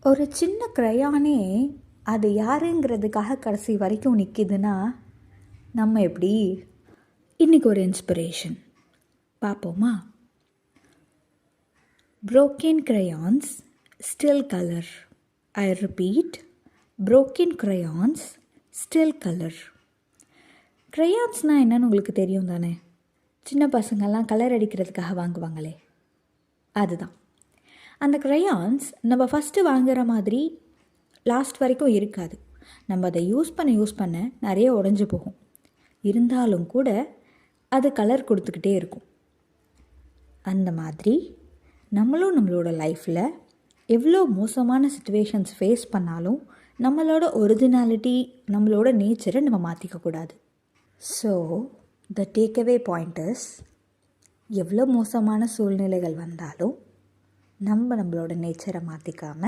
ஒரு சின்ன க்ரையானே அது யாருங்கிறதுக்காக கடைசி வரைக்கும் நிற்கிதுன்னா நம்ம எப்படி? இன்றைக்கி ஒரு இன்ஸ்பிரேஷன் பார்ப்போமா? broken crayons still color. I repeat, broken crayons still color. க்ரையான்ஸ்னால் என்னன்னு உங்களுக்கு தெரியும் தானே? சின்ன பசங்கள்லாம் கலர் அடிக்கிறதுக்காக வாங்குவாங்களே, அதுதான். அந்த க்ரையான்ஸ் நம்ம ஃபஸ்ட்டு வாங்குகிற மாதிரி லாஸ்ட் வரைக்கும் இருக்காது. நம்ம அதை யூஸ் பண்ண நிறைய உடஞ்சி போகும். இருந்தாலும் கூட அது கலர் கொடுத்துக்கிட்டே இருக்கும். அந்த மாதிரி நம்மளோட லைஃப்பில் எவ்வளோ மோசமான சுச்சுவேஷன்ஸ் ஃபேஸ் பண்ணாலும் நம்மளோட ஒரிஜினாலிட்டி, நம்மளோட நேச்சரை நம்ம மாற்றிக்கக்கூடாது. So the takeaway point is, எவ்வளோ மோசமான சூழ்நிலைகள் வந்தாலும் நம்மளோட நேச்சரை மாற்றிக்காமல்